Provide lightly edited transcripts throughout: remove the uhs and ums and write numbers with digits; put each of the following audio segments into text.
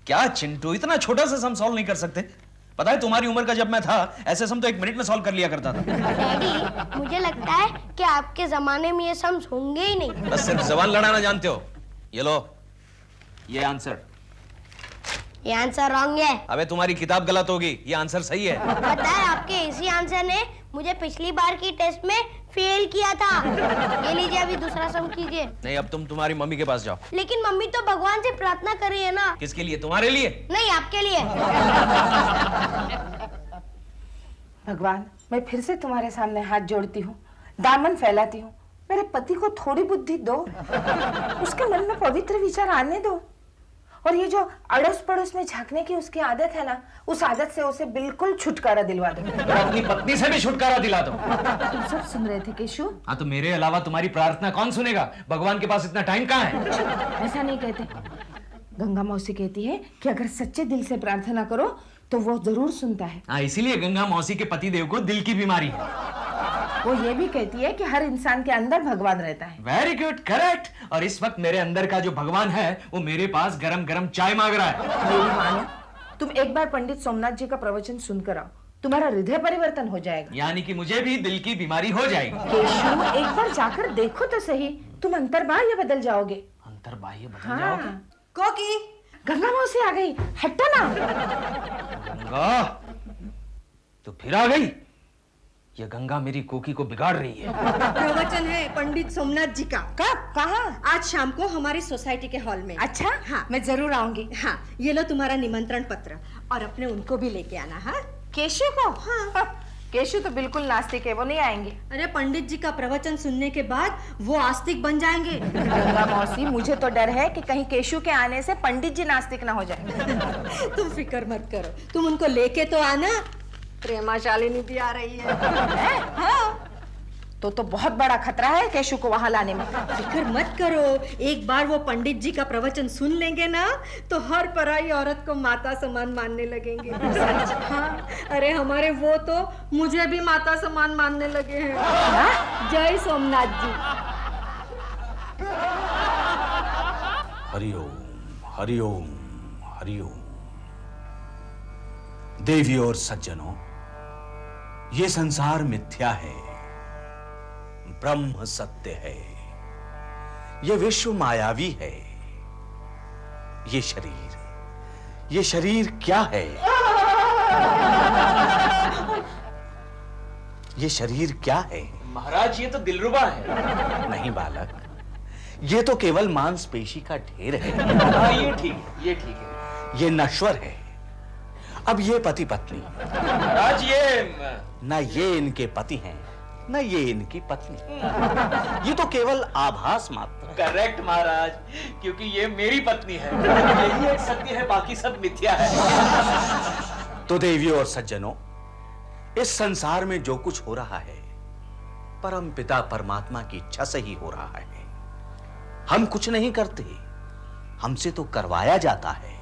क्या चिंटू, इतना छोटा सा सम सॉल्व नहीं कर सकते? पता है तुम्हारी उम्र का जब मैं था, ऐसे सम तो 1 मिनट में सॉल्व कर लिया करता था। डैडी, मुझे लगता है कि आपके जमाने में ये सम्स होंगे ही नहीं। बस सिर्फ जबान लड़ाना जानते हो। ये लो, ये आंसर। ये आंसर रॉन्ग है। अबे तुम्हारी किताब गलत होगी, ये आंसर सही है। पता है, आपके इसी आंसर ने मुझे पिछली बार की टेस्ट में फेल किया था। ये लीजिए, अभी दूसरा सम कीजिए। नहीं, अब तुम तुम्हारी मम्मी के पास जाओ। लेकिन मम्मी तो भगवान से प्रार्थना कर रही है ना। किसके लिए? तुम्हारे लिए? नहीं, आपके लिए। भगवान, मैं फिर से तुम्हारे सामने हाथ जोड़ती हूँ, दामन फैलाती हूँ। मेरे पति को थोड़ी बुद्धि दो, उसके मन में पवित्र विचार आने दो, और ये जो अड़ोस पड़ोस में झांकने की उसकी आदत है ना, उस आदत से उसे बिल्कुल छुटकारा दिलवा दो। अपनी पत्नी से भी छुटकारा दिला दो। तुम सब सुन रहे थे केशु? हाँ, तो मेरे अलावा तुम्हारी प्रार्थना कौन सुनेगा? भगवान के पास इतना टाइम कहाँ है? ऐसा नहीं कहते। गंगा मौसी कहती है कि अगर सच्चे दिल से प्रार्थना करो तो वो जरूर सुनता है। हाँ, इसीलिए गंगा मौसी के पतिदेव को दिल की बीमारी है। वो ये भी कहती है कि हर इंसान के अंदर भगवान रहता है। Very good, correct. और इस वक्त मेरे अंदर का जो भगवान है वो मेरे पास गरम गरम चाय मांग रहा है। मेरी मानो, तुम एक बार पंडित सोमनाथ जी का प्रवचन सुनकर आओ, तुम्हारा हृदय परिवर्तन हो जाएगा। यानी कि मुझे भी दिल की बीमारी हो जाएगी। केशु, एक बार जाकर देखो तो सही, तुम अंतर्बाह्य बदल जाओगे। अंतर्बाह्य बदल हाँ। जाओगे? कोकी, गंगा मौसी आ गई, हटो ना। गंगा, तो फिर आ गई? ये गंगा मेरी कोकी को बिगाड़ रही है। प्रवचन है पंडित सोमनाथ जी का। कब, कहाँ? आज शाम को हमारी सोसाइटी के हॉल में। अच्छा, हाँ, मैं जरूर आऊंगी। हाँ, ये लो तुम्हारा निमंत्रण पत्र, और अपने उनको भी लेके आना। हाँ, केशु को? हाँ। केशु तो बिल्कुल नास्तिक है, वो नहीं आएंगे। अरे पंडित जी का प्रवचन सुनने के बाद वो आस्तिक बन जाएंगे। गंगा मौसी, मुझे तो डर है कि कहीं केशु के आने से पंडित जी नास्तिक ना हो जाए। तुम फिक्र मत करो, तुम उनको लेके तो आना। प्रेमा शालिनी भी आ रही है। हाँ, तो बहुत बड़ा खतरा है केशु को वहां लाने में। फिक्र मत करो, एक बार वो पंडित जी का प्रवचन सुन लेंगे ना, तो हर पराई औरत को माता समान मानने लगेंगे। हाँ, अरे हमारे वो तो मुझे भी माता समान मानने लगे हैं। जय सोमनाथ जी। हरिओम, हरिओम, हरिओम। देवियों और सज्जनों, ये संसार मिथ्या है, ब्रह्म सत्य है। ये विश्व मायावी है। ये शरीर क्या है? ये शरीर क्या है? महाराज, ये तो दिलरुबा है। नहीं बालक, ये तो केवल मांसपेशी का ढेर है। हाँ, ये ठीक है, ये ठीक है। ये नश्वर है। अब ये पति पत्नी, महाराज, ना ये इनके पति हैं, न ये इनकी पत्नी। ये तो केवल आभास मात्र है। करेक्ट महाराज, क्योंकि ये मेरी पत्नी है। यही एक सत्य है, बाकी सब मिथ्या है। तो देवियों और सज्जनों, इस संसार में जो कुछ हो रहा है, परम पिता परमात्मा की इच्छा से ही हो रहा है। हम कुछ नहीं करते, हमसे तो करवाया जाता है।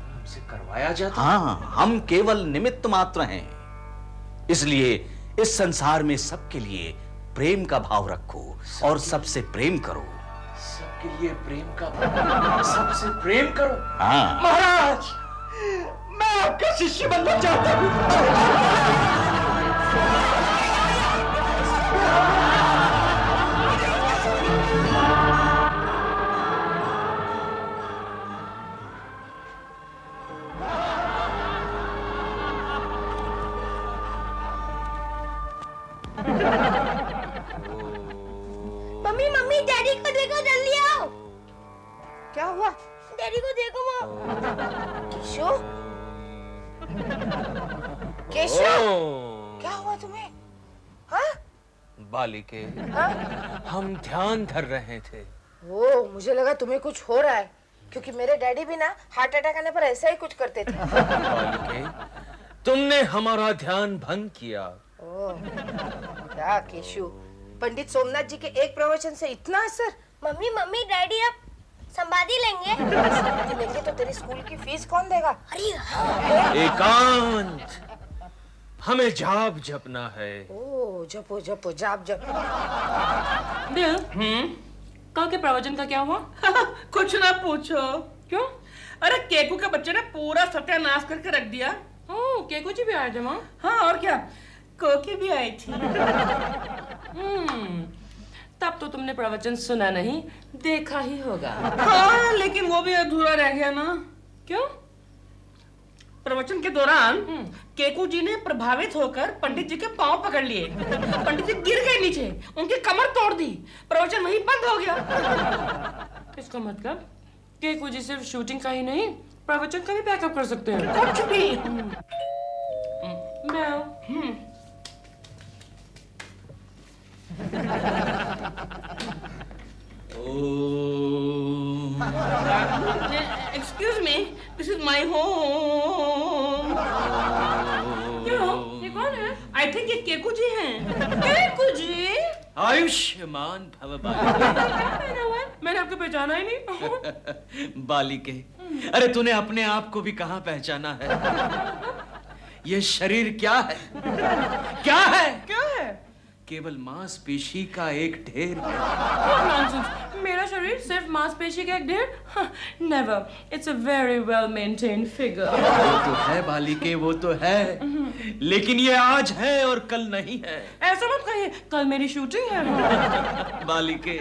हमसे करवाया जाता? हाँ, हम केवल निमित्त मात्र हैं। इसलिए इस संसार में सबके लिए प्रेम का भाव रखो और सबसे प्रेम करो। सबके लिए प्रेम का भाव, सबसे प्रेम करो। हाँ महाराज, मैं आपका शिष्य बनना चाहता हूँ। मम्मी, मम्मी, डैडी को देखो, जल्दी आओ। क्या हुआ? डैडी को देखो वो। केशु, केशु, क्या हुआ तुम्हें? हाँ? बालिके, हाँ? हम ध्यान धर रहे थे। ओ, मुझे लगा तुम्हें कुछ हो रहा है, क्योंकि मेरे डैडी भी ना हार्ट अटैक आने पर ऐसा ही कुछ करते थे। बालिके, तुमने हमारा ध्यान भंग किया। ओ, क्या केशु, पंडित सोमनाथ जी के एक प्रवचन से इतना असर? मम्मी, मम्मी, डैडी अब संभाली लेंगे। संभाली लेंगे तो तेरी स्कूल की फीस कौन देगा? अरे हाँ। एकांत, हमें जाप जपना है। ओ, जपो जपो, जाप जप। दिल, कल के प्रवचन का क्या हुआ? कुछ ना पूछो। क्यों? अरे केकू के बच्चे ने पूरा सत्यानाश करके रख दिया। ओह, केकू जी भी आए थे माँ? हाँ और क्या, कोकी भी आई थी। तब तो तुमने प्रवचन सुना नहीं, देखा ही होगा। हाँ लेकिन वो भी अधूरा रह गया ना। क्यों? प्रवचन के दौरान केकू जी ने प्रभावित होकर पंडित जी के पांव पकड़ लिए। पंडित जी गिर गए नीचे, उनकी कमर तोड़ दी, प्रवचन वहीं बंद हो गया। इसका मतलब केकू जी सिर्फ शूटिंग का ही नहीं, प्रवचन का भी बैकअप कर सकते हैं। कुछ भी। Excuse me, this is my home. क्यों? ये कौन है? आई थिंक ये केकू जी हैं। केकू जी? आयुष्मान भव बालिके। क्या पहना हुआ है? मैंने आपको पहचाना ही नहीं। बालिके, अरे तूने अपने आप को भी कहाँ पहचाना है? ये शरीर क्या है? क्या है? क्या है? केवल मांसपेशी का एक ढेर है। नॉनसेंस, मेरा शरीर सिर्फ मांसपेशी का एक ढेर? Never, it's a very well maintained figure. वो तो है बालिके, वो तो है, लेकिन ये आज है और कल नहीं है। ऐसा मत कहिए, कल मेरी शूटिंग है। बालिके,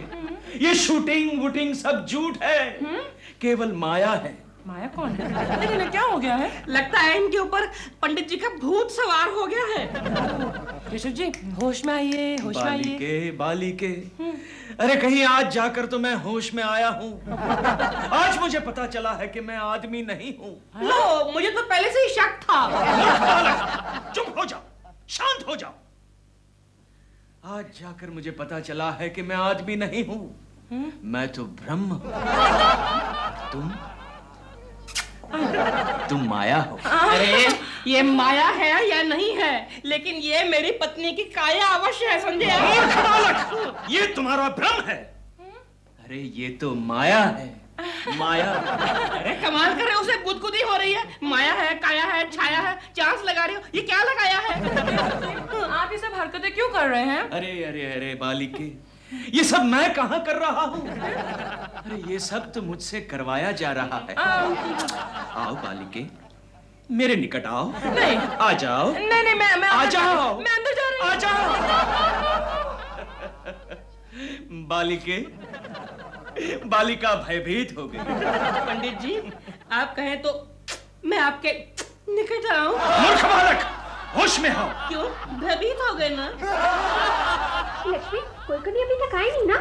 ये शूटिंग वूटिंग सब झूठ है, केवल माया है। माया कौन है? लेकिन ये क्या हो गया है? लगता है इनके ऊपर पंडित जी का भूत सवार हो गया है। केशव जी, होश में आइए, होश में आइए। बालिके, बालिके, अरे कहीं आज जाकर तो मैं होश में आया हूँ। आज मुझे पता चला है कि मैं आदमी नहीं हूँ। लो, मुझे तो पहले से ही शक था। चुप हो जाओ, शांत हो जाओ। आज जाकर मुझे पता चला है कि मैं आदमी नहीं हूँ, मैं तो ब्रह्म हूँ। तुम माया हो। अरे ये माया है या नहीं है, लेकिन ये मेरी पत्नी की काया अवश्य है संजय। ये तुम्हारा भ्रम है। अरे ये तो माया है, माया। अरे कमाल कर रहे हो, उसे गुदगुदी हो रही है। माया है, काया है, छाया है, चांस लगा रही हो, ये क्या लगाया है? आप ये सब हरकतें क्यों कर रहे हैं? अरे अरे अरे बालिके, ये सब मैं कहाँ कर रहा हूँ? अरे ये सब तो मुझसे करवाया जा रहा है। आओ बालिके, मेरे निकट आओ। नहीं, आ जाओ। नहीं नहीं, मैं आ जाओ। मैं अंदर जा रही हूँ। आ जाओ। बालिके, बालिका भयभीत हो गई। पंडित जी, आप कहें तो मैं आपके निकट आऊं? मूर्ख बालक, होश में हो। क्यों, भयभीत हो गए ना? लक्ष्मी, कोलकनी अभी तक आए नहीं ना?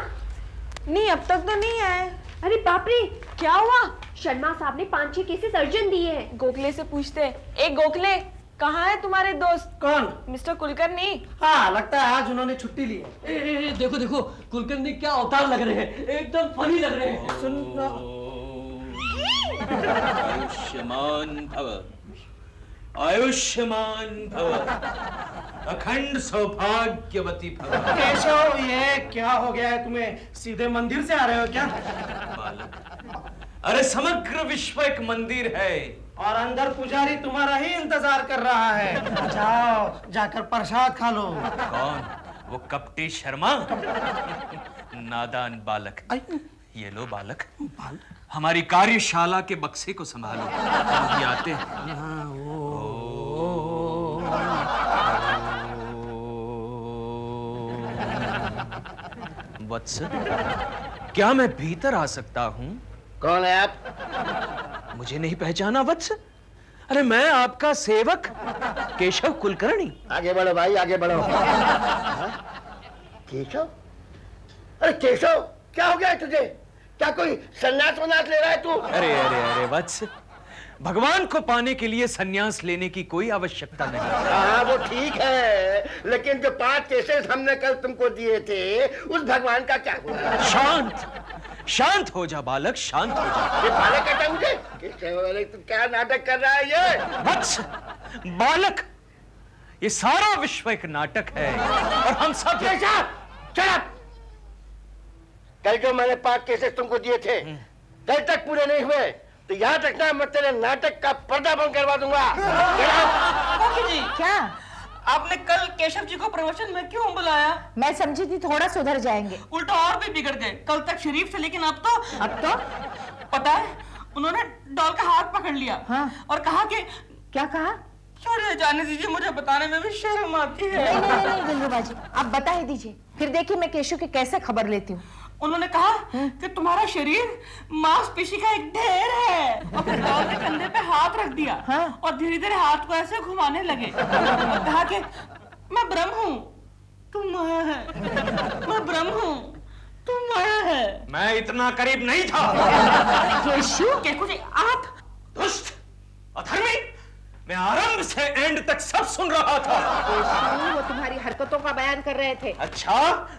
नहीं, अब तक तो नहीं आए। अरे बाप रे, क्या हुआ? शर्मा साहब ने 5-6 केसेस अर्जेंट दिए हैं। गोखले से पूछते हैं। एक गोखले, कहाँ है तुम्हारे दोस्त? कौन? मिस्टर कुलकर्णी। हाँ, लगता है आज उन्होंने छुट्टी ली है। देखो देखो, कुलकर्णी क्या अवतार लग रहे हैं, एकदम फनी लग रहे हैं। आयुष्मान भव, आयुष्मान भव, अखंड सौभाग्यवती भव। केशव, ये क्या हो गया है तुम्हें? सीधे मंदिर से आ रहे हो क्या? बालक, अरे समग्र विश्व एक मंदिर है और अंदर पुजारी तुम्हारा ही इंतजार कर रहा है। जाओ, जाकर प्रसाद खा लो। कौन? वो कपटी शर्मा? नादान बालक। ये लो बालक, हमारी कार्यशाला के बक्से को संभालो। ये आते हैं। वत्स, क्या मैं भीतर आ सकता हूँ? कौन है आप? मुझे नहीं पहचाना वत्स? अरे मैं आपका सेवक केशव कुलकर्णी। आगे बढ़ो भाई, आगे बढ़ो। केशव? अरे केशव, क्या हो गया है तुझे? क्या कोई सन्यास वन्यास ले रहा है तू? अरे अरे अरे वत्स, भगवान को पाने के लिए सन्यास लेने की कोई आवश्यकता नहीं। हाँ वो ठीक है, लेकिन जो 5 केसेस हमने कल तुमको दिए थे, उस भगवान का क्या हुआ? शांत, शांत हो जा बालक, शांत हो जा। ये बालक कहता है मुझे? केशव, तू क्या नाटक कर रहा है ये? वत्स, बालक, ये सारा विश्व एक नाटक है और हम सब। Keshav, shut up! कल जो मैंने 5 केसेस तुमको दिए थे, कल तक पूरे नहीं हुए तो याद रखना, मैं तेरे नाटक का पर्दा बंद करवा दूंगा। जी, क्या? आपने कल केशव जी को प्रवचन में क्यों बुलाया? मैं समझी थी थोड़ा सुधर जाएंगे। उल्टा और भी बिगड़ गए। कल तक शरीफ थे, लेकिन अब तो अब तो पता है, उन्होंने डॉल का हाथ पकड़ लिया। हाँ। और कहा कि क्या कहा? छोड़िए, जाने दीजिए, मुझे बताने में भी शर्म आती है। नहीं दिलरुबा जी, आप बता ही दीजिए, फिर देखिए मैं केशु की कैसे खबर लेती हूँ। उन्होंने कहा कि तुम्हारा शरीर मांसपेशी का एक ढेर है, और फिर डॉल के कंधे पे हाथ रख दिया। हाँ। और धीरे धीरे हाथ को ऐसे घुमाने लगे और कहा कि मैं ब्रह्म हूँ, तुम माया है, मैं ब्रह्म हूँ, तुम माया है। मैं इतना करीब नहीं था। केकू जी, आप दुष्ट, अधर्मी, मैं आरंभ से एंड तक सब सुन रहा था। वो तुम्हारी हरकतों का बयान कर रहे थे। अच्छा,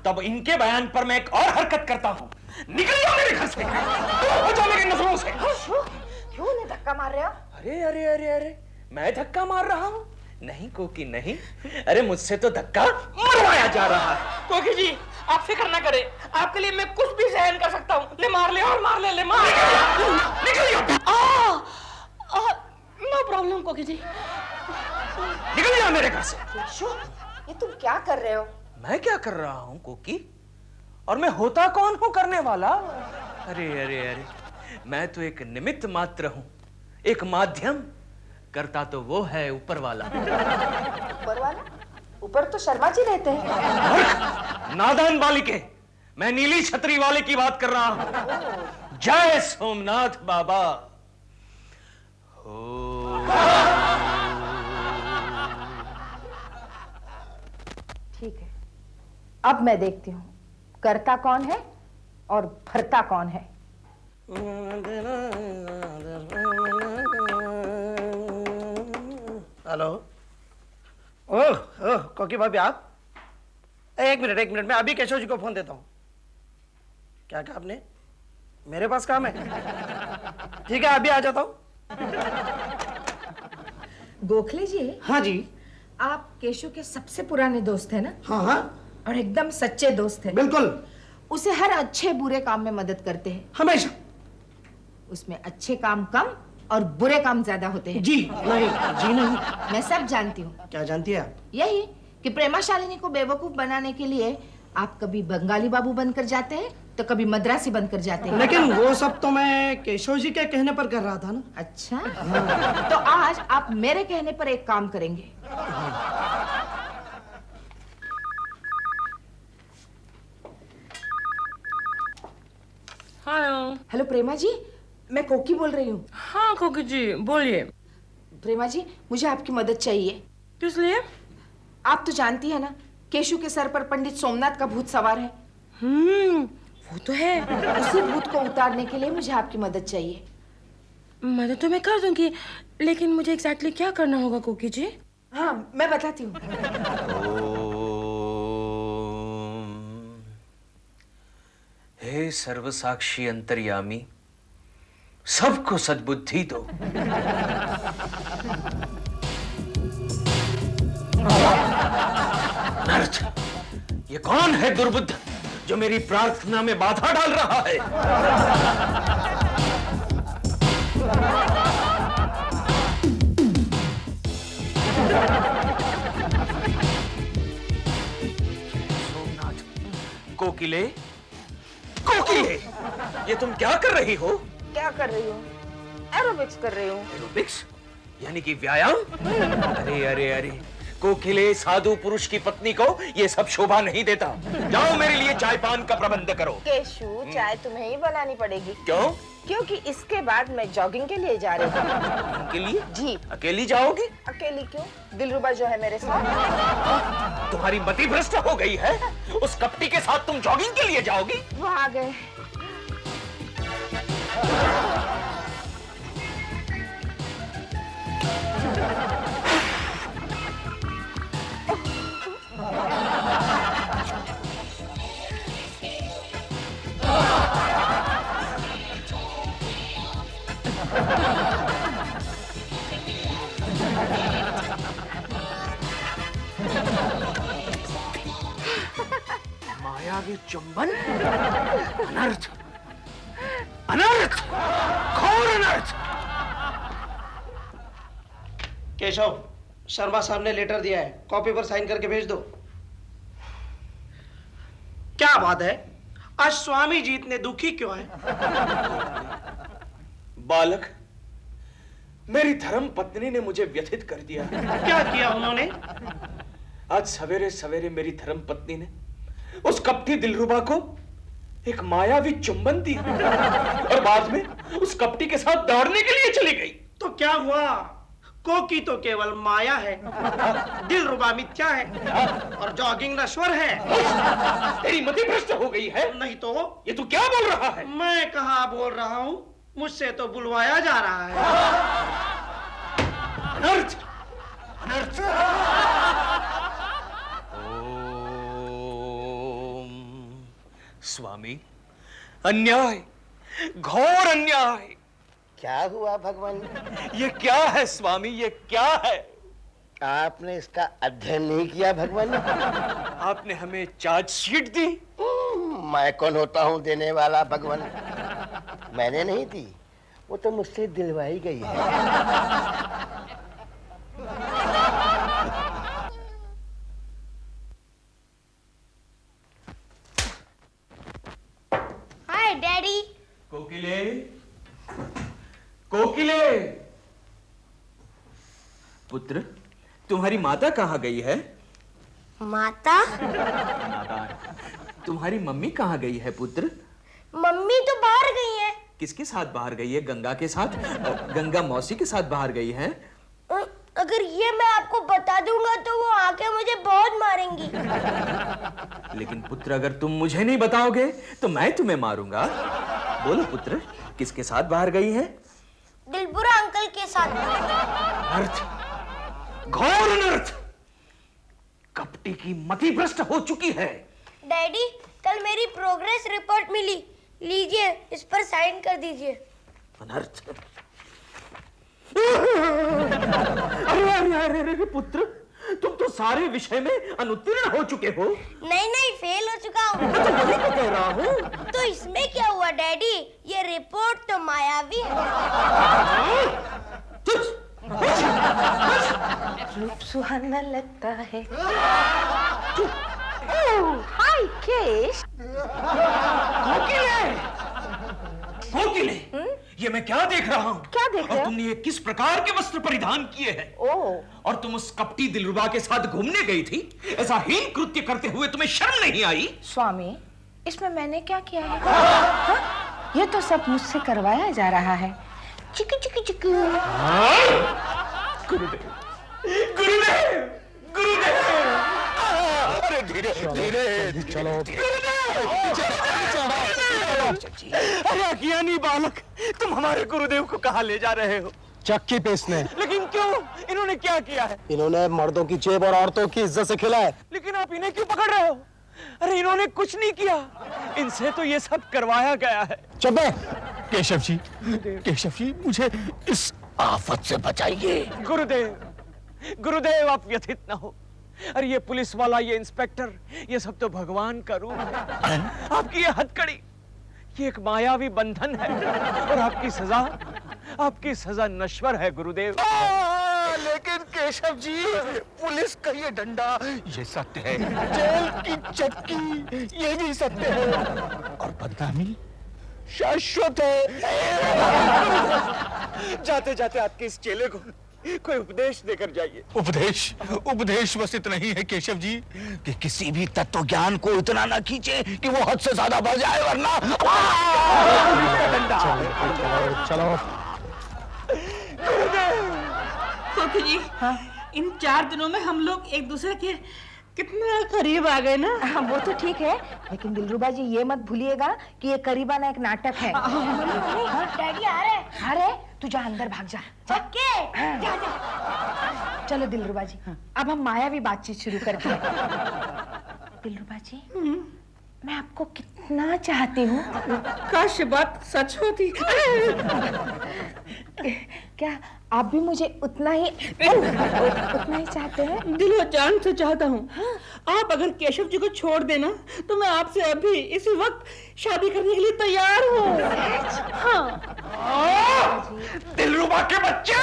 तब इनके बयान पर मैं एक और हरकत करता हूँ। निकल जाओ मेरे घर से, दूर हो जाओ मेरी नजरों से। क्यों उन्हें धक्का मार रहे हो? अरे अरे अरे अरे, मैं धक्का मार रहा हूँ? नहीं कोकी नहीं, अरे मुझसे तो धक्का मरवाया जा रहा है। कोकी जी, आप फिक्र ना करें, आपके लिए मैं कुछ भी सहन कर सकता हूँ। ले मार ले और मार ले, ले मार। निकल जाओ। नो प्रॉब्लम कोकी जी। निकल जाओ मेरे घर से। ये तुम क्या कर रहे हो? मैं क्या कर रहा हूँ कोकी? और मैं होता कौन हूँ करने वाला? अरे अरे अरे, मैं तो एक निमित्त मात्र हूँ, एक माध्यम। करता तो वो है ऊपर वाला। ऊपर वाला? ऊपर तो शर्मा जी रहते हैं। नादान बालिके, मैं नीली छतरी वाले की बात कर रहा हूँ। जय सोमनाथ बाबा। ठीक है, अब मैं देखती हूँ करता कौन है और भरता कौन है। हेलो। ओह ओह कोकी भाभी, आप? एक मिनट, मैं अभी केशव जी को फोन देता हूँ। क्या कहा आपने? मेरे पास काम है? ठीक है, अभी आ जाता हूँ। गोखले जी। हाँ जी। आप केशु के सबसे पुराने दोस्त हैं ना? हाँ हाँ, और एकदम सच्चे दोस्त हैं। बिल्कुल। उसे हर अच्छे बुरे काम में मदद करते हैं। हमेशा। उसमें अच्छे काम कम और बुरे काम ज्यादा होते हैं। जी नहीं। मैं सब जानती हूँ। क्या जानती है आप? यही कि प्रेमा शालिनी को बेवकूफ बनाने के लिए आप कभी बंगाली बाबू बनकर जाते हैं तो कभी मद्रासी बनकर जाते हैं। लेकिन वो सब तो मैं केशव जी के कहने पर कर रहा था ना। अच्छा, तो आज आप मेरे कहने पर एक काम करेंगे। हेलो प्रेमा जी, मैं कोकी बोल रही हूँ। हाँ कोकी जी, बोलिए। प्रेमा जी, मुझे आपकी मदद चाहिए। किस लिए? आप तो जानती है ना, केशु के सर पर पंडित सोमनाथ का भूत सवार है। वो तो है। उसी भूत को उतारने के लिए मुझे आपकी मदद चाहिए। मदद तो मैं कर दूंगी, लेकिन मुझे एग्जैक्टली क्या करना होगा कोकी जी? हाँ, मैं बताती हूँ। हे सर्वसाक्षी अंतर्यामी, सबको सद्बुद्धि दो। नर्थ, ये कौन है दुर्बुद्ध जो मेरी प्रार्थना में बाधा डाल रहा है? सोमनाथ, कोकिले, कोकिले, ये तुम क्या कर रही हो? क्या कर रही हूँ? एरोबिक्स कर रही हूँ। एरोबिक्स? यानी कि व्यायाम? अरे अरे अरे, कोकिले, साधु पुरुष की पत्नी को ये सब शोभा नहीं देता। जाओ मेरे लिए चाय पान का प्रबंध करो। केशु, चाय तुम्हें ही बनानी पड़ेगी। क्यों? क्योंकि इसके बाद मैं जॉगिंग के लिए जा रही हूँ। के लिए? जी। अकेली जाओगी? अकेली क्यों? दिलरुबा जो है मेरे साथ। तुम्हारी मति भ्रष्ट हो गई है? उस कपटी के साथ तुम जॉगिंग के लिए जाओगी? वो आ गए। माया के चुंबन, अनर्थ, अनर्थ, घोर अनर्थ। केशव, शर्मा साहब ने लेटर दिया है, कॉपी पर साइन करके भेज दो। क्या बात है, आज स्वामी जी इतने दुखी क्यों हैं? बालक, मेरी धर्म पत्नी ने मुझे व्यथित कर दिया। क्या किया उन्होंने? आज सवेरे सवेरे मेरी धर्म पत्नी ने उस कपटी दिलरुबा को एक मायावी चुंबन दिया और बाद में उस कपटी के साथ दौड़ने के लिए चली गई। तो क्या हुआ? कोकी तो केवल माया है, दिलरुबा मिथ्या है और जॉगिंग नश्वर है। तेरी मति भ्रष्ट हो गई है। नहीं तो ये तू क्या बोल रहा है? मैं कहाँ बोल रहा हूँ, मुझसे तो बुलवाया जा रहा है। अनर्थ! अनर्थ! ओम स्वामी, अन्याय, घोर अन्याय। क्या हुआ भगवान? ये क्या है स्वामी, ये क्या है? आपने इसका अध्ययन नहीं किया भगवान? आपने हमें चार्जशीट दी। मैं कौन होता हूँ देने वाला भगवान? मैंने नहीं दी, वो तो मुझसे दिलवाई गई है। Hi daddy. कोकिले, कोकिले। पुत्र, तुम्हारी माता कहाँ गई है? माता? नादान। तुम्हारी मम्मी कहाँ गई है पुत्र? मम्मी तो बाहर गई है। किसके साथ बाहर गई है? गंगा के साथ? गंगा मौसी के साथ बाहर गई है। अगर ये मैं आपको बता दूंगा तो वो आके मुझे बहुत मारेंगी। लेकिन पुत्र, अगर तुम मुझे नहीं बताओगे तो मैं तुम्हें मारूंगा। बोलो पुत्र, किसके साथ बाहर गई है? दिलबुरा अंकल के साथ। अनर्थ, घोर अनर्थ। कपटी की मति भ्रष्ट हो चुकी है। डैडी, कल मेरी प्रोग्रेस रिपोर्ट मिली, लीजिए इस पर साइन कर दीजिए। अनर्थ। अरे पुत्र, तुम तो सारे विषय में अनुत्तीर्ण हो चुके हो। नहीं, फेल हो चुका हूँ। तो वही तो कह रहा हूँ। तो इसमें क्या हुआ डैडी? ये रिपोर्ट तो मायावी है। रूप सुहाना लगता है। हाय केश। कोकिले, ये मैं क्या देख रहा हूँ? क्या देख रहे और हो? तुमने ये किस प्रकार के वस्त्र परिधान किए हैं? और तुम उस कपटी दिलरुबा के साथ घूमने गई थी। ऐसा हीन कृत्य करते हुए तुम्हें शर्म नहीं आई? स्वामी, इसमें मैंने क्या किया है? हाँ? ये तो सब मुझसे करवाया जा रहा है। चिकी चिकी चिकी। गुरुदेव, गुरुदेव, गुरुदेव। अरे धीरे धीरे चलो। अरे अज्ञानी बालक, तुम हमारे गुरुदेव को कहाँ ले जा रहे हो? चक्की पीसने। लेकिन क्यों? इन्होंने क्या किया है? इन्होंने मर्दों की जेब और औरतों की इज्जत से खेला है। लेकिन आप इन्हें क्यों पकड़ रहे हो? अरे इन्होंने कुछ नहीं किया, इनसे तो ये सब करवाया गया है। चुप है। केशव जी, केशव जी, मुझे इस आफत से बचाइए। गुरुदेव, गुरुदेव, आप व्यथित ना हो। अरे ये पुलिस वाला, ये इंस्पेक्टर, ये सब तो भगवान का रूप है। आपकी ये हथकड़ी, ये एक मायावी बंधन है और आपकी सजा नश्वर है गुरुदेव। लेकिन केशव जी, पुलिस का ये डंडा, ये सत्य है। जेल की चक्की, ये भी सत्य है। और बदनामी शाश्वत है। जाते जाते आपके इस चेले को कोई उपदेश देकर जाइए। उपदेश बस इतना ही है केशव जी कि किसी भी तत्व ज्ञान को इतना ना खींचे कि वो हद से ज्यादा बढ़ जाए, वरना चलो। कोकी जी, इन 4 दिनों में हम लोग एक दूसरे के कितना करीब आ गए ना। हाँ, वो तो ठीक है, लेकिन दिलरुबा जी ये मत भूलिएगा कि ये करीबाना एक नाटक है। डैडी आ रहे। अरे तू जा, अंदर भाग जा। ओके, जा। चलो दिलरुबा जी, अब हम मायावी बातचीत शुरू करते हैं। दिलरुबा जी, मैं आपको कितना चाहती हूँ। काश ये बात सच होती। क्या आप भी मुझे उतना ही चाहते हैं? दिलो जान से चाहता हूँ। आप अगर केशव जी को छोड़ देना तो मैं आपसे अभी इसी वक्त शादी करने के लिए तैयार हूँ। हाँ। दिलरुबा के बच्चे,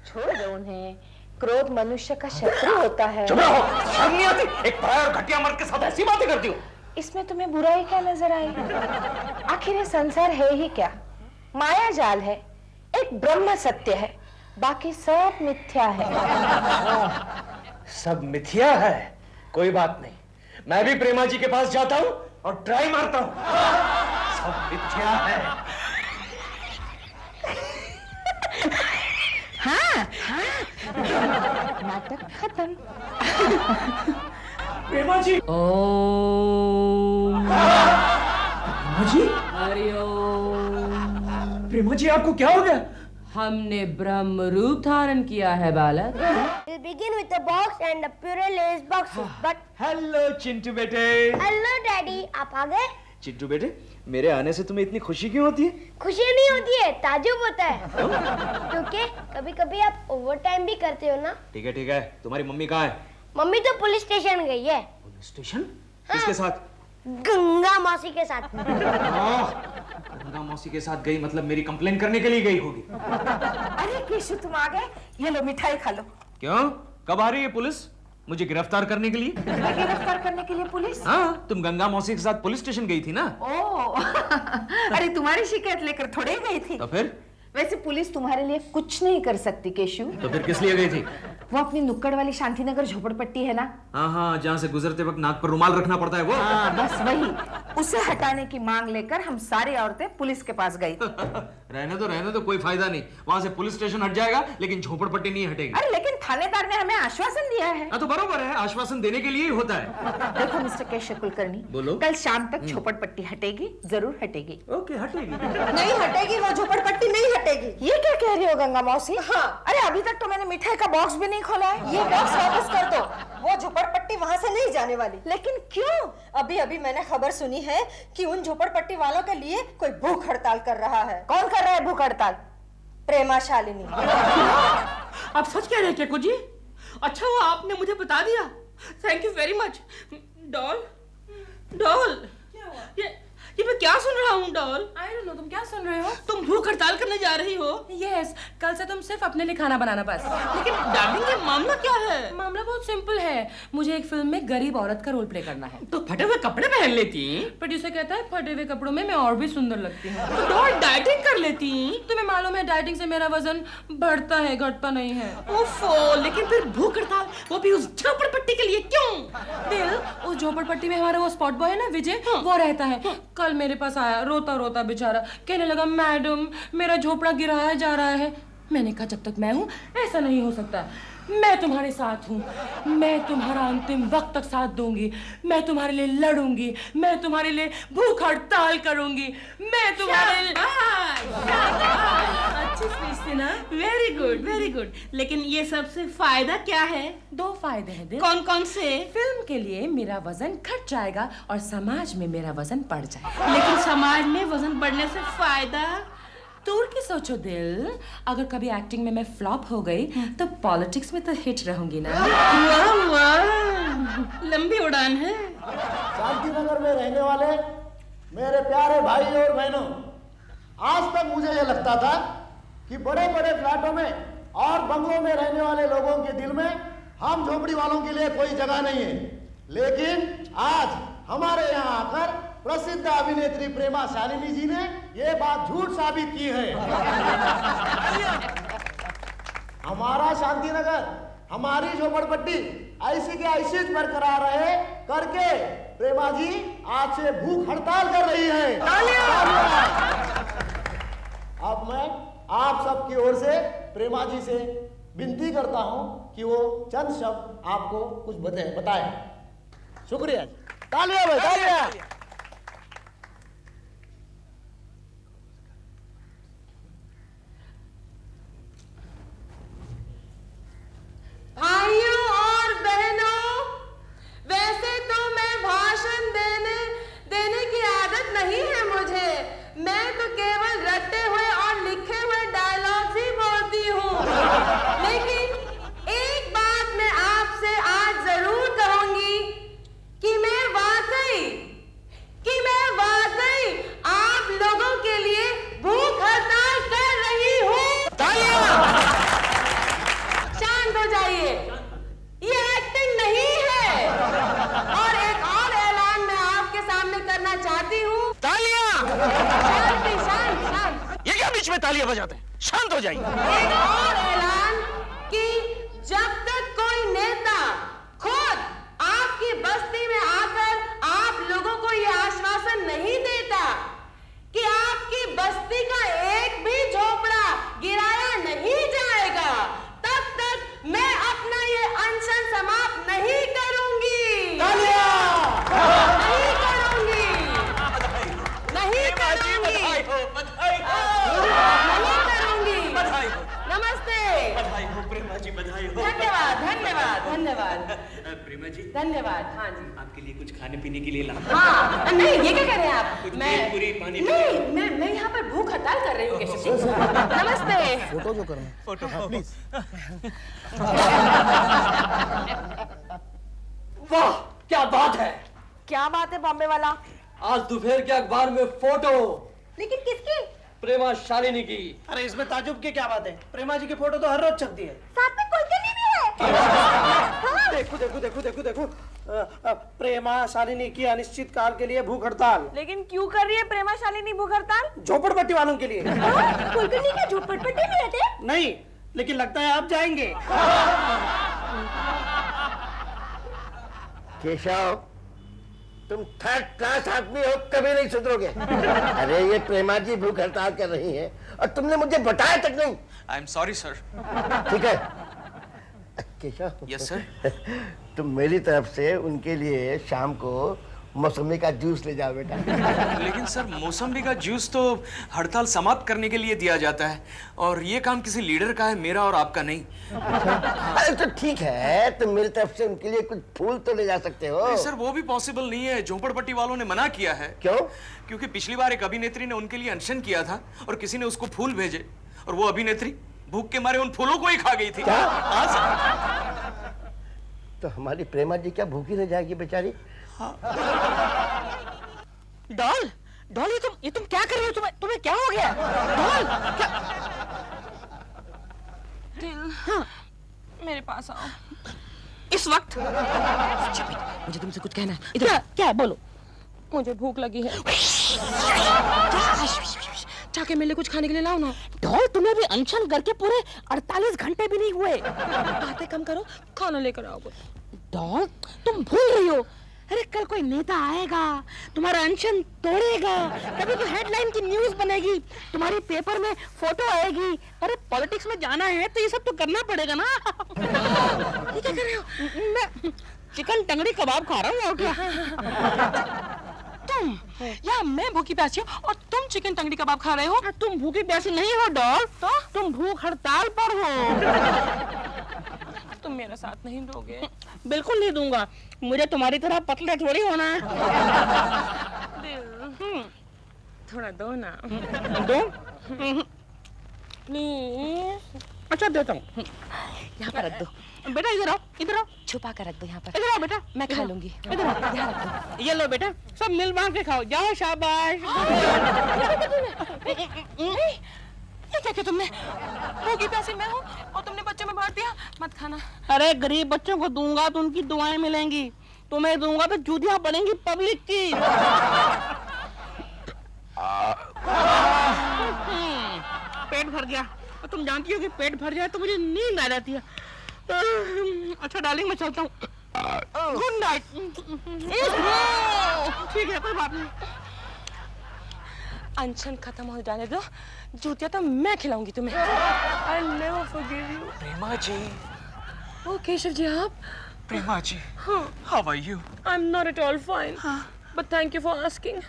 छोड़ दो उन्हें, क्रोध मनुष्य का शत्रु होता है। चुप रहो, शर्म नहीं आती? एक पराया और घटिया मर्द के साथ ऐसी बातें करती हो? इसमें तुम्हें बुराई क्या नजर आई? आखिर ये संसार है ही क्या? माया जाल है, एक ब्रह्म सत्य है, बाकी सब मिथ्या है। सब मिथ्या है? कोई बात नहीं, मैं भी प्रेमा जी के पास जाता हूं और ट्राई मारता हूं। सब मिथ्या है। हाँ, नाटक खत्म। प्रेमा जी। ओम प्रेमा जी? हरिओम। प्रेमा जी, आपको क्या हो गया? हमने ब्रह्म रूप धारण किया है बालक। We'll begin with the box and the puree lace boxes. But hello Chintu बेटे। hello daddy, आप आ गए? चिंटू बेटे, मेरे आने से तुम्हें इतनी खुशी क्यों होती है? खुशी नहीं होती है, ताजुब होता है। क्योंकि कभी-कभी आप ओवर टाइम भी करते हो ना। ठीक है, तुम्हारी मम्मी कहाँ है? मम्मी तो पुलिस स्टेशन गई है। Police station? किसके साथ? गंगा मौसी के साथ। गंगा मौसी के साथ गई मतलब मेरी कंप्लेन करने के लिए गई होगी। अरे केशु, तुम आ गए? ये लो मिठाई खा लो। क्यों? कब आ रही है पुलिस? मुझे गिरफ्तार करने के लिए? गिरफ्तार करने के लिए पुलिस? हाँ, तुम गंगा मौसी के साथ पुलिस स्टेशन गई थी ना? ओह, अरे तुम्हारी शिकायत लेकर थोड़े गई थी। तो फिर? वैसे पुलिस तुम्हारे लिए कुछ नहीं कर सकती केशु। तो फिर किस लिए गई थी? वो अपनी नुक्कड़ वाली शांतिनगर झोपड़पट्टी है ना। हाँ, जहाँ से गुजरते वक्त नाक पर रुमाल रखना पड़ता है वो। हाँ, बस वही। उसे हटाने की मांग लेकर हम सारी औरतें पुलिस के पास गई। रहने दो, कोई फायदा नहीं। वहाँ से पुलिस स्टेशन हट जाएगा, लेकिन झोपड़पट्टी नहीं हटेगी। अरे लेकिन थानेदार ने हमें आश्वासन दिया है। हाँ, तो बरोबर है, आश्वासन देने के लिए ही होता है। देखो मिस्टर केशव कुलकर्णी, बोलो। कल शाम तक झोपड़पट्टी हटेगी, जरूर हटेगी। ओके, हटेगी। नहीं हटेगी, वो झोपड़पट्टी नहीं हटेगी। ये क्या कह रही हो गंगा मौसी? हाँ। अरे अभी तक तो मैंने मिठाई का बॉक्स भी नहीं खोला है। ये बॉक्स वापस कर दो, वो झोपड़पट्टी वहाँ से नहीं जाने वाली। लेकिन क्यों? अभी मैंने खबर सुनी है कि उन झोपड़पट्टी वालों के लिए कोई भूख हड़ताल कर रहा है। कौन कर रहा है भूख हड़ताल? प्रेमा शालिनी। आप सच कह रहे हैं केकू जी? अच्छा हुआ आपने मुझे बता दिया। Thank you very much. Doll, ये मैं क्या सुन रहा हूँ डॉल? आई डोंट नो, तुम क्या सुन रहे हो? तुम भूख हड़ताल करने जा रही हो? यस, कल से तुम सिर्फ अपने लिए खाना बनाना बस। लेकिन डार्लिंग, ये मामला क्या है? मामला बहुत सिंपल है। मुझे एक फिल्म में गरीब औरत का रोल प्ले करना है। तो फटे हुए कपड़े पहन लेती। प्रोड्यूसर कहता है फटे हुए कपड़ों में मैं और भी सुंदर लगती हूँ। तो डॉल डाइटिंग कर लेती। तुम्हें मालूम है डाइटिंग से मेरा वजन बढ़ता है, घटता नहीं है। ओफो, लेकिन फिर भूख हड़ताल, वो भी उस झोपड़पट्टी के लिए क्यों? दिल, उस झोपड़पट्टी में हमारा वो स्पॉट बॉय है ना विजय, वो रहता है। कल मेरे पास आया रोता रोता बेचारा, कहने लगा मैडम मेरा झोपड़ा गिराया जा रहा है। मैंने कहा जब तक मैं हूँ ऐसा नहीं हो सकता। मैं तुम्हारे साथ हूँ, मैं तुम्हारा अंतिम वक्त तक साथ दूंगी, मैं तुम्हारे लिए लड़ूंगी, मैं तुम्हारे लिए भूख हड़ताल करूंगी, मैं तुम्हारे लिए। अच्छी स्पीच थी ना? Very good, very good. लेकिन ये सबसे फायदा क्या है? 2 फायदे हैं दिल। कौन कौन से? फिल्म के लिए मेरा वजन घट जाएगा और समाज में मेरा वजन बढ़ जाएगा। लेकिन समाज में वजन बढ़ने से फायदा? दूर की सोचो दिल, अगर कभी एक्टिंग में मैं फ्लॉप हो गई तो पॉलिटिक्स में तो हिट रहूंगी ना। वाह वाह, लंबी उड़ान है। शांतिनगर में रहने वाले मेरे प्यारे भाई और बहनों, आज तक मुझे यह लगता था कि बड़े बड़े फ्लैटों में और बंगलों में रहने वाले लोगों के दिल में हम झोपड़ी वालों के लिए कोई जगह नहीं है। लेकिन आज हमारे यहाँ आकर प्रसिद्ध अभिनेत्री प्रेमा शालिनी जी ने ये बात झूठ साबित की है। हमारा शांतिनगर, हमारी झोपड़पट्टी ऐसी के ऐसी बरकरार रहे करके प्रेमा जी आज से भूख हड़ताल कर रही है। अब मैं आप सबकी ओर से प्रेमा जी से विनती करता हूं कि वो चंद शब्द आपको कुछ बताएं। शुक्रिया। तालियां भाई, तालियां। भाइयों और बहनों, वैसे तो मैं भाषण देने की आदत नहीं है मुझे। मैं तो केवल रटे हुए और लिखे हुए डायलॉग्स ही बोलती हूँ। लेकिन एक बात मैं आपसे आज जरूर कहूंगी कि मैं वाकई बीच में तालियां बजाते हैं। शांत हो जाइए। एक और ऐलान कि जब तक कोई नेता खुद आपकी बस्ती में आकर आप लोगों को यह आश्वासन नहीं देता कि आपकी बस्ती का एक भी झोपड़ा गिराया नहीं जाएगा, तब तक मैं अपना ये अनशन समाप्त नहीं करूंगी। नहीं करूंगी। नहीं करूंगी। नहीं करूंगी। नमस्ते। प्रेमा जी बधाई हो। धन्यवाद धन्यवाद धन्यवाद। प्रेमा जी धन्यवाद। हाँ जी, आपके लिए कुछ खाने पीने के लिए ला। हाँ नहीं, ये क्या कर रहे हैं आप? कुछ मैं पूरी पानी नहीं, मैं यहाँ पर भूख हड़ताल कर रही हूँ केशव जी। नमस्ते। फोटो जो करना फोटो प्लीज। वाह क्या बात है। क्या बात है बॉम्बे वाला? आज दोपहर के अखबार में फोटो। लेकिन किसकी? प्रेमा शालिनी की। अरे इसमें ताजुब की क्या बात है? प्रेमा जी की फोटो तो हर रोज छपती है। साथ में कुलकर्णी भी है। देखो देखो देखो देखो देखो, प्रेमा शालिनी की अनिश्चित काल के लिए भूख हड़ताल। लेकिन क्यों कर रही है प्रेमा शालिनी भूख हड़ताल? झोपड़पट्टी वालों के लिए। कुलकर्णी क्या झोपड़पट्टी में रहते? नहीं, लेकिन लगता है आप जाएंगे। केशव, तुम थर्ड क्लास आदमी हो, कभी नहीं सुधरोगे। अरे ये प्रेमा जी भूख हड़ताल कर रही हैं और तुमने मुझे बताया तक नहीं। I am sorry sir. ठीक है केशव। Yes sir. तुम मेरी तरफ से उनके लिए शाम को मौसमी का जूस ले जाओ बेटा। लेकिन सर मौसमी का जूस तो हड़ताल समाप्त करने के लिए दिया जाता है और ये काम किसी लीडर का है, मेरा और आपका नहीं। अरे तो ठीक है, तुम मेरी तरफ से उनके लिए कुछ फूल तो ले जा सकते हो। नहीं सर, वो भी पॉसिबल नहीं है। झोपड़पट्टी वालों ने मना किया है। क्यों? क्योंकि पिछली बार एक अभिनेत्री ने उनके लिए अनशन किया था और किसी ने उसको फूल भेजे और वो अभिनेत्री भूख के मारे उन फूलों को ही खा गई थी। क्या? हाँ सर। तो हमारी प्रेमा जी क्या भूखी रह जाएगी बेचारी? डॉल, डॉल ये तुम क्या कर रहे हो? तुम्हें क्या हो गया? डॉल, क्या? दिल, हाँ, मेरे पास आओ। इस वक्त? मुझे तुमसे कुछ कहना है। इधर क्या बोलो? मुझे भूख लगी है। जाके मेरे लिए कुछ खाने के लिए लाओ ना। डॉल, तुम्हें भी अनशन करके पूरे 48 घंटे भी नहीं हुए। बातें कम करो, खाना लेकर आओ। डॉल, तुम भूल रही हो। अरे कल कोई नेता आएगा, तुम्हारा अनशन तोड़ेगा, तभी तो हेडलाइन की न्यूज़ बनेगी, तुम्हारी पेपर में फोटो आएगी। अरे पॉलिटिक्स में जाना है तो ये सब तो करना पड़ेगा ना। ये क्या कर रहे हो? मैं चिकन टंगड़ी कबाब खा रहा हूँ और क्या? तुम या मैं भूखी प्यासी हूँ और तुम चिकन टंगड़ी कबाब खा रहे हो? तुम भूखी प्यासी नहीं हो डॉल, तो तुम भूख हड़ताल पर हो। तुम मेरा साथ नहीं दोगे? बिल्कुल नहीं दूंगा। मुझे तुम्हारी तरह पतले थोड़ी होना है। थोड़ा दो ना। दो? प्लीज। अच्छा देता हूँ। यहाँ पर रख दो। बेटा इधर आओ, इधर आओ। छुपा कर रख दो यहाँ पर। इधर आओ बेटा, मैं खा लूंगी। इधर आओ, यहाँ रख दो। ये लो बेटा, सब मिल बांट के खाओ। जाओ, शाबाश। ये क्या किया तुमने? भूखी प्यासी मैं हूँ और तुमने बच्चों में बांट दिया। मत खाना। अरे गरीब बच्चों को दूंगा तो उनकी दुआएं मिलेंगी, तुम्हें दूंगा तो जूतियां पड़ेंगी पब्लिक की। पेट भर गया और तुम जानती हो कि पेट भर जाए तो मुझे नींद आ जाती है। अच्छा डार्लिंग, मैं चलता हूँ। Good night. ठीक है, कोई बात नहीं। अनशन खत्म हो जाने दो, जूतियां तो मैं खिलाऊंगी तुम्हें। I'll never forgive you. प्रेमा जी। ओ केशव जी, आप? प्रेमा जी, हाँ। how are you? I'm not at all fine. But thank you for asking.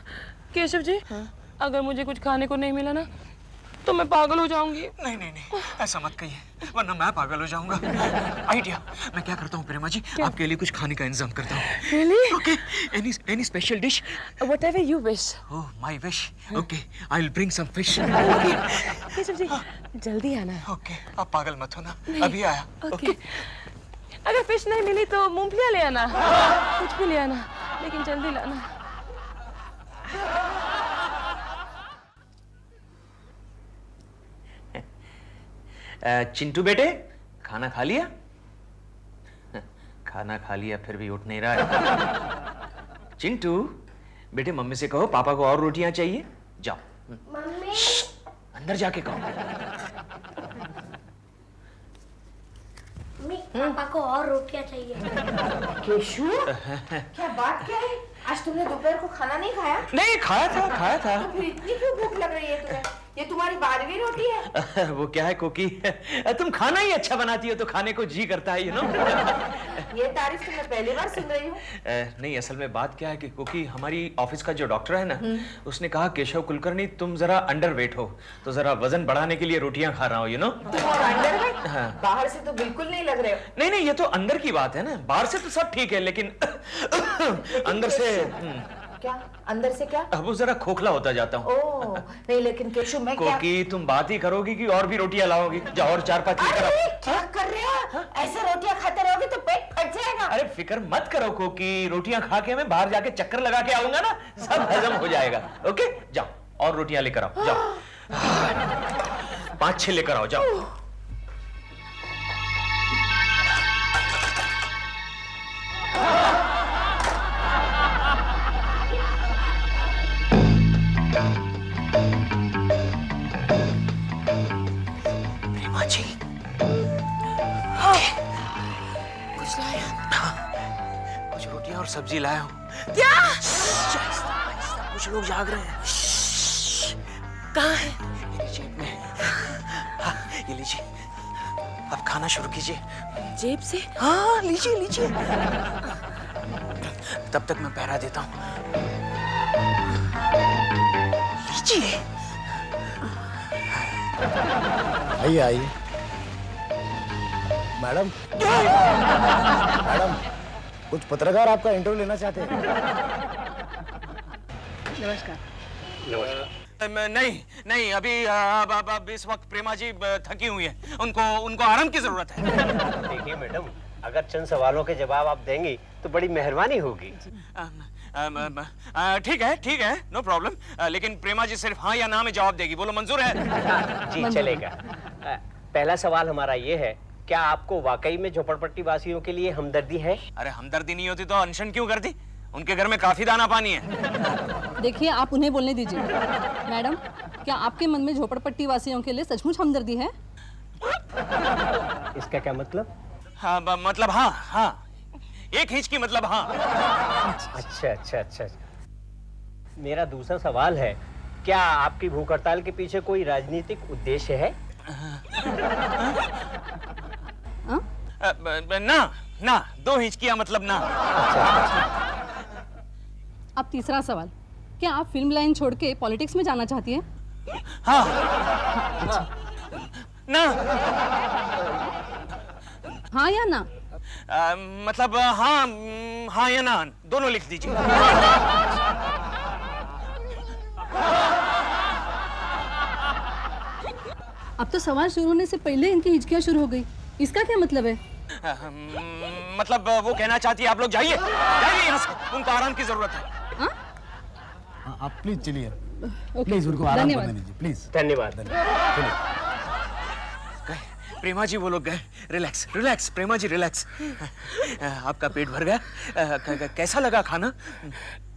Keshav ji, अगर मुझे कुछ खाने को नहीं मिला ना तो मैं पागल हो जाऊंगी। नहीं नहीं नहीं, ऐसा मत कहिए, वरना मैं पागल हो जाऊंगा। आइडिया, मैं क्या करता हूँ प्रेमा जी, आपके लिए कुछ खाने का इंतजाम करता हूँ। Really? Okay, any special dish? Whatever you wish. Oh, my wish. Okay, I'll bring some fish. Keshav ji, जल्दी आना। Okay, आप पागल मत होना, अभी आया। Okay. अगर फिश नहीं मिली तो मूंगफलियाँ ले आना, कुछ भी ले आना, लेकिन जल्दी लाना। चिंटू बेटे, खाना खा लिया? खाना खा लिया फिर भी उठ नहीं रहा है। चिंटू बेटे, मम्मी से कहो पापा को और रोटियां चाहिए। जाओ। मम्मी, अंदर जाके कहो। मम्मी पापा को और रोटियां चाहिए। केशु, क्या बात क्या है? आज तुमने दोपहर को खाना नहीं खाया? नहीं, खाया था। तो फिर इतनी क्यों भूख लग रही है तुम्हें? ये तुम्हारी 12वीं रोटी है। वो क्या है कोकी, तुम खाना ही अच्छा बनाती हो तो खाने को जी करता है, ये तारीफ तो मैं पहली बार सुन रही हूँ। नहीं, असल में बात क्या है कि कोकी, हमारी ऑफिस का जो डॉक्टर है ना, उसने कहा केशव कुलकर्णी तुम जरा अंडरवेट हो, तो जरा वजन बढ़ाने के लिए रोटियां खा रहा हो, तुम और अंडरवेट? हाँ। बाहर से तो बिल्कुल नहीं लग रहे हो। नहीं, ये तो अंदर की बात है ना, बाहर से तो सब ठीक है, लेकिन अंदर से क्या? अंदर से क्या? वो जरा खोखला होता जाता हूँ। ओह, नहीं लेकिन केशु मैं क्या? कोकी, तुम बात ही करोगी कि और भी रोटियां लाओगी? जाओ और 4-5 लेकर आओ। क्या कर रहे हो? ऐसे रोटियां खाते रहोगे तो पेट फट जाएगा। अरे फिक्र मत करो कोकी, रोटियां खा के मैं बाहर जाके चक्कर लगा के आऊंगा ना, सब हजम हो जाएगा। ओके, जाओ और रोटियां लेकर आओ, जाओ 5-6 लेकर आओ, जाओ। प्रेमा जी, कुछ लाया? हाँ, कुछ रोटियां और सब्जी लाया हूँ। क्या? कुछ लोग जाग रहे हैं। कहाँ है? मेरी जेब में। हाँ, ये लीजिए, अब खाना शुरू कीजिए। जेब से? हाँ, लीजिए। तब तक मैं पहरा देता हूँ। लीजिए। आइए। मैडम, कुछ पत्रकार आपका इंटरव्यू लेना चाहते हैं। नहीं, अभी इस वक्त प्रेमा जी थकी हुई है, उनको आराम की जरूरत है। देखिए मैडम, अगर चंद सवालों के जवाब आप देंगी तो बड़ी मेहरबानी होगी। ठीक है, नो प्रॉब्लम, लेकिन प्रेमा जी सिर्फ हाँ या ना में जवाब देगी। बोलो, मंजूर है? जी चलेगा। पहला सवाल हमारा ये है, क्या आपको वाकई में झोपड़पट्टी वासियों के लिए हमदर्दी है? अरे हमदर्दी नहीं होती तो अनशन क्यों करती? उनके घर में काफी दाना पानी है। देखिए, आप उन्हें बोलने दीजिए। मैडम, क्या आपके मन में झोपड़पट्टी वासियों के लिए सचमुच हमदर्दी है? इसका क्या मतलब? हाँ, मतलब हाँ, एक हिचकी मतलब हाँ। अच्छा। मेरा दूसरा सवाल है, क्या आपकी भूख हड़ताल के पीछे कोई राजनीतिक उद्देश्य है? ना, 2 हिचकियां मतलब ना। अब तीसरा सवाल, क्या आप फिल्म लाइन छोड़ के पॉलिटिक्स में जाना चाहती हैं? हाँ। ना। हाँ या ना? मतलब हाँ या ना, दोनों लिख दीजिए। अब तो सवाल शुरू होने से पहले इनकी हिचकियां शुरू हो गई, इसका क्या मतलब है? मतलब वो कहना चाहती है आप लोग जाइए यहाँ से, उनको आराम की जरूरत है। आप प्लीज चलिए, प्लीज उनको आराम करने दीजिए, प्लीज। धन्यवाद। प्रेमा जी वो लोग गए। रिलैक्स प्रेमा जी, रिलैक्स। आपका पेट भर गया? कैसा लगा खाना?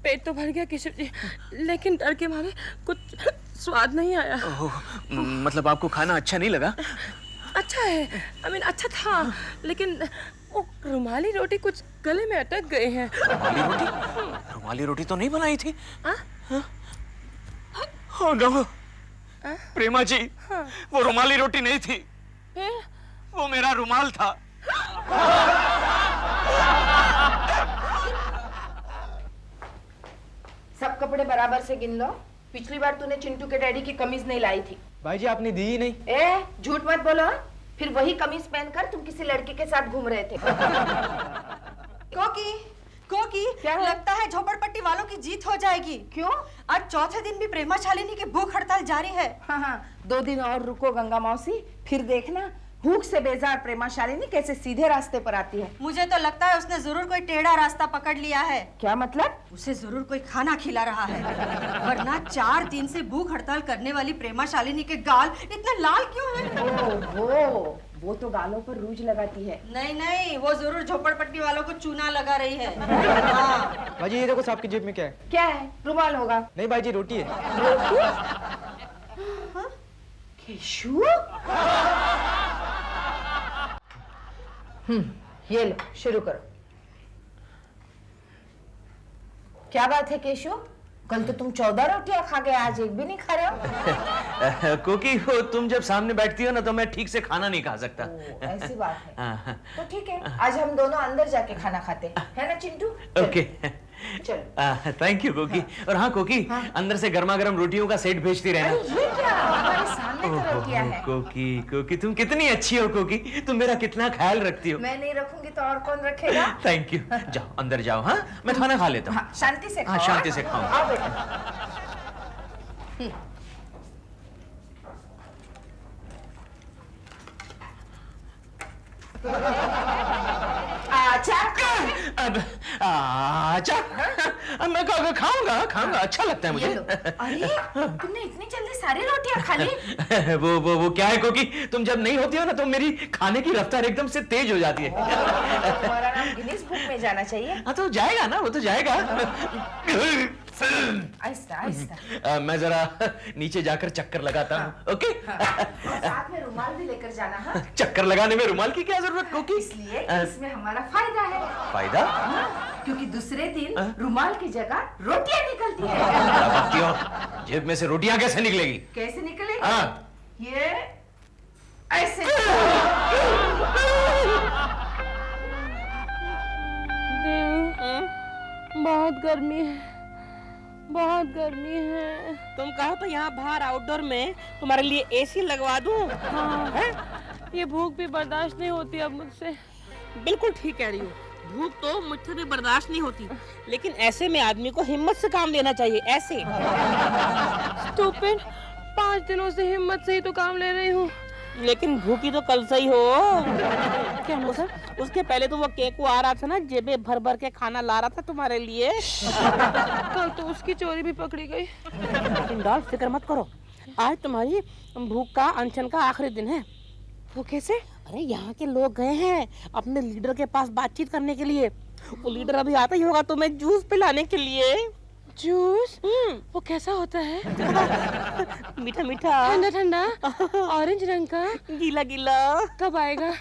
पेट तो भर गया केशव जी, लेकिन डर के मारे कुछ स्वाद नहीं आया। मतलब आपको खाना अच्छा नहीं लगा? अच्छा है, अच्छा था, लेकिन वो रुमाली रोटी कुछ गले में अटक गए हैं। रुमाली रोटी तो नहीं बनाई थी? Oh no, प्रेमा जी, वो रुमाली रोटी नहीं थी, वो मेरा रुमाल था। सब कपड़े बराबर से गिन लो। पिछली बार तूने चिंटू के डैडी की कमीज नहीं लाई थी। भाई जी आपने दी ही नहीं। झूठ मत बोलो, फिर वही कमीज पहनकर तुम किसी लड़के के साथ घूम रहे थे। कोकी, क्या लगता है झोपड़पट्टी वालों की जीत हो जाएगी? क्यों? आज चौथे दिन भी प्रेमा शालिनी की भूख हड़ताल जारी है। हाँ, 2 दिन और रुको गंगा मौसी, फिर देखना भूख से बेजार प्रेमा शालिनी कैसे सीधे रास्ते पर आती है। मुझे तो लगता है उसने जरूर कोई टेढ़ा रास्ता पकड़ लिया है। क्या मतलब? उसे जरूर कोई खाना खिला रहा है, वरना 4 दिन से भूख हड़ताल करने वाली प्रेमा शालिनी के गाल इतने लाल क्यों हैं? वो तो गालों पर रूज लगाती है। नहीं, वो जरूर झोपड़पट्टी वालों को चूना लगा रही है। भाई जी ये देखो आपकी जेब में क्या है? क्या है? रुमाल होगा। नहीं भाई जी, रोटी है। रोटी? केशु? ये लो, शुरू करो। क्या बात है केशु? कल तो तुम 14 रोटियां खा गए, आज एक भी नहीं खा रहे हो। क्योंकि वो तुम जब सामने बैठती हो ना तो मैं ठीक से खाना नहीं खा सकता। ऐसी बात है। तो ठीक है, आज हम दोनों अंदर जाके खाना खाते हैं, है ना चिंटू? ओके, चलो। थैंक यू कोकी। और हाँ कोकी, अंदर से गर्मा गर्म रोटियों का सेट भेजती रहना। ये क्या? हमारे सामने तो रोटियां हैं। कोकी कोकी, तुम कितनी अच्छी हो कोकी, तुम मेरा कितना ख्याल रखती हो। मैं नहीं रखूंगी तो और कौन रखेगा? Thank you. जाओ अंदर जाओ। हाँ, मैं खाना खा लेता हूँ। शांति से खाओ। हाँ, शांति से खाओ। आओ बेटा। अब मैं खाऊंगा, अच्छा लगता है मुझे। अरे तुमने इतनी जल्दी सारी रोटियां खा ली? वो क्या है कोकी, तुम जब नहीं होती हो ना तो मेरी खाने की रफ्तार एकदम से तेज हो जाती है। तुम्हारा नाम गिनीज बुक में जाना चाहिए। हाँ तो जाएगा ना, वो तो जाएगा। आहिस्ता आहिस्ता। मैं जरा नीचे जाकर चक्कर लगाता हूँ। ओके। साथ में रुमाल भी लेकर जाना। हाँ? चक्कर लगाने में रुमाल की क्या जरूरत कोकी? इसलिए इसमें हमारा फायदा है। फायदा? क्योंकि दूसरे दिन रुमाल की जगह रोटियां निकलती है। जेब में से रोटियां कैसे निकलेगी? कैसे निकलेगी? हाँ। ये ऐसे। बहुत गर्मी है, बहुत गर्मी है। तुम कहो तो यहाँ बाहर आउटडोर में तुम्हारे लिए एसी लगवा दूं। हाँ, ये भूख भी बर्दाश्त नहीं होती अब मुझसे। बिल्कुल ठीक कह रही हो, भूख तो मुझसे भी बर्दाश्त नहीं होती, लेकिन ऐसे में आदमी को हिम्मत से काम लेना चाहिए। ऐसे स्टूपिड, 5 दिनों से हिम्मत से ही तो काम ले रही हूँ। लेकिन भूखी तो कल से ही हो। क्या सर? उसके पहले तो वो केकू आ रहा था ना, जेबे भर भर के खाना ला रहा था तुम्हारे लिए। कल तो उसकी चोरी भी पकड़ी गई। लेकिन डॉल फिक्र मत करो, आज तुम्हारी भूख का अनशन का आखिरी दिन है। वो कैसे? अरे यहाँ के लोग गए हैं अपने लीडर के पास बातचीत करने के लिए। वो लीडर अभी आता ही होगा तुम्हें जूस पिलाने के लिए। जूस? वो कैसा होता है? मीठा मीठा, ठंडा ठंडा, ऑरेंज रंग का, गीला गीला। कब आएगा?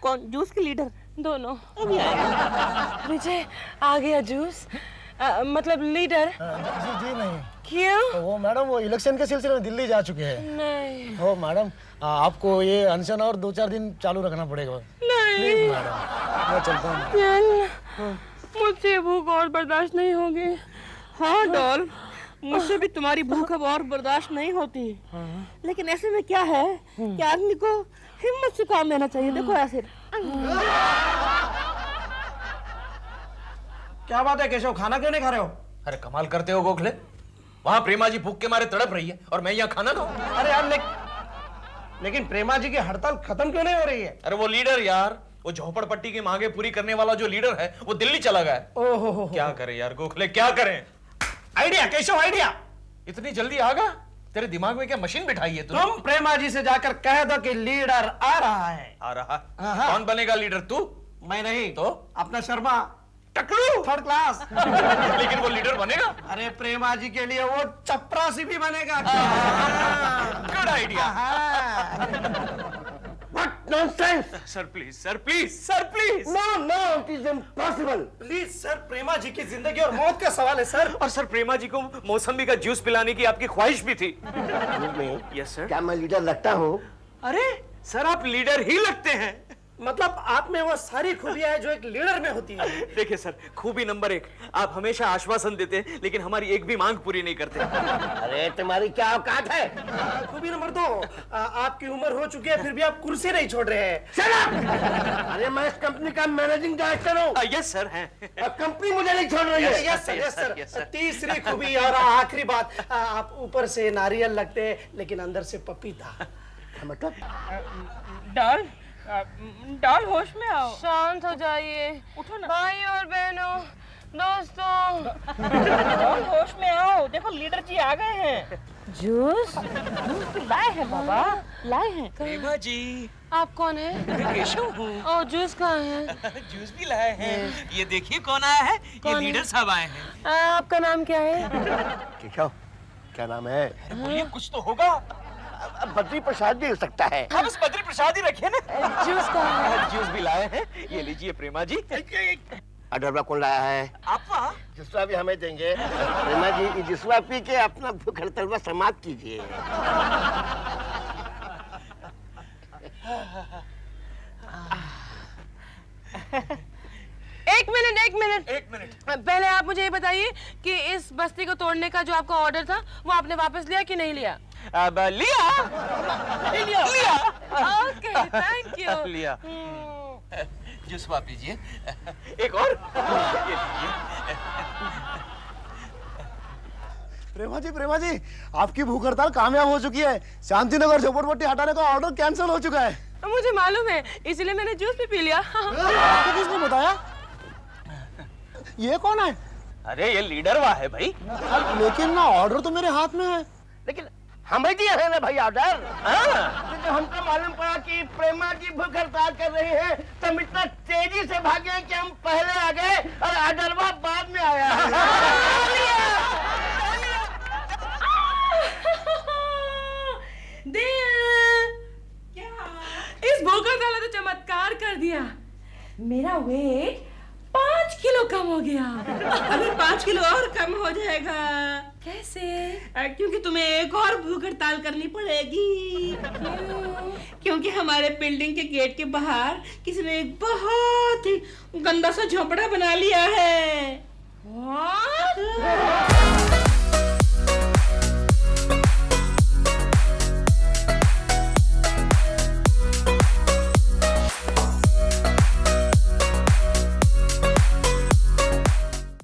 कौन, जूस के लीडर? दोनों अभी आएगा। विजय, आ गया जूस। मतलब लीडर। जी नहीं। क्यों? वो मैडम वो इलेक्शन के सिलसिले में दिल्ली जा चुके हैं। नहीं। हो मैडम, आपको ये अनशन और 2-4 दिन चालू रखना पड़ेगा। नहीं प्लीज मैडम, मैं चलता हूँ। मुझसे भूख और बर्दाश्त नहीं होगी। हाँ डॉल, मुझसे भी तुम्हारी भूख अब और बर्दाश्त नहीं होती। लेकिन ऐसे में क्या है कि आदमी को हिम्मत से काम लेना चाहिए। देखो ऐसे। क्या बात है केशव, खाना क्यों नहीं खा रहे हो? अरे कमाल करते हो गोखले, वहाँ प्रेमा जी भूख के मारे तड़प रही है और मैं यहाँ खाना खाऊं? अरे यार लेकिन प्रेमा जी की हड़ताल खत्म क्यों नहीं हो रही है? अरे वो लीडर यार, वो झोपड़पट्टी की मांगे पूरी करने वाला जो लीडर है वो दिल्ली चला गया है। ओहो, क्या करें यार गोखले, क्या करें? Idea Keshav, idea. इतनी जल्दी आ गया? तेरे दिमाग में क्या मशीन बिठाई है तूने? तुम प्रेमा जी से जाकर कह दो कि लीडर आ रहा है। आ रहा? कौन बनेगा लीडर, तू? मैं नहीं तो अपना शर्मा टकलू 3rd क्लास। लेकिन वो लीडर बनेगा? अरे प्रेमा जी के लिए वो चपरासी भी बनेगा। Good idea. What nonsense! Sir please, sir please, sir please. No, no, it is impossible. Please sir, Prema ji की जिंदगी और मौत का सवाल है सर। और सर प्रेमा जी को मौसम्बी का जूस पिलाने की आपकी ख्वाहिश भी थी। Yes sir. क्या मैं लीडर लगता हूँ? अरे सर आप लीडर ही लगते हैं। मतलब आप में वो सारी खूबियां हैं जो एक लीडर में होती है। देखिए सर, खूबी नंबर 1, आप हमेशा आश्वासन देते हैं लेकिन हमारी एक भी मांग पूरी नहीं करते। अरे तुम्हारी क्या औकात है? खूबी नंबर 2, आपकी उम्र हो चुकी है फिर भी आप कुर्सी नहीं छोड़ रहे हैं। Shut up! अरे मैं इस कंपनी का मैनेजिंग डायरेक्टर हूँ। यस सर हैं। और कंपनी मुझे नहीं छोड़ रही है। Yes sir. तीसरी खूबी और आखिरी बात, आप ऊपर से नारियल लगते हैं लेकिन अंदर से पपीता। मतलब डॉल, डॉल होश में आओ। शांत हो जाइए। उठो ना। भाई और बहनों, दोस्तों, डॉल होश में आओ। देखो लीडर जी आ गए हैं। जूस लाए हैं बाबा, लाए हैं। प्रेमा जी, आप कौन है? मैं केशव हूँ। और जूस कहाँ है? जूस भी लाए हैं। ये देखिए कौन आया है, ये लीडर साहब आए हैं। आपका नाम क्या है? केशव, क्या नाम है? बोलिए, कुछ तो होगा। बद्री प्रसाद भी हो सकता है। हम बस बद्री प्रसाद ही रखे ना। जूस का जूस भी लाए हैं, ये लीजिए प्रेमा जी। अडरवा कौन लाया है? आपा जिसवा भी हमें देंगे। प्रेमा जी, ये जिसवा पी के अपना भूख हड़ताल समाप्त कीजिए। एक मिनट पहले आप मुझे ये बताइए कि इस बस्ती को तोड़ने का जो आपका ऑर्डर था वो आपने वापस लिया कि नहीं लिया? अब लिया। Okay, thank you. लिया। जूस आप लीजिए। एक और ये लीजिए। प्रेमा जी, आपकी भूख हड़ताल कामयाब हो चुकी है। शांतिनगर झोपड़पट्टी हटाने का ऑर्डर कैंसिल हो चुका है। मुझे मालूम है, इसलिए मैंने जूस भी पी लिया। आपको किसने बताया? ये कौन है? अरे ये लीडर वाह है भाई। लेकिन ना ऑर्डर तो मेरे हाथ में है। लेकिन हमें दिया है ना भाई ऑर्डर। तो हमको मालूम पड़ा कि प्रेमा जी भूख हड़ताल कर रही है, तो हम इतना तेजी से भागे कि हम पहले आ गए और ऑर्डरवा बाद में आया। इस भूख हड़ताल ने तो चमत्कार कर दिया। मेरा वेट 5 किलो कम हो गया। अभी 5 किलो और कम हो जाएगा। कैसे? क्योंकि तुम्हें एक और भूख हड़ताल करनी पड़ेगी। क्योंकि हमारे बिल्डिंग के गेट के बाहर किसी ने एक बहुत ही गंदा सा झोपड़ा बना लिया है। What?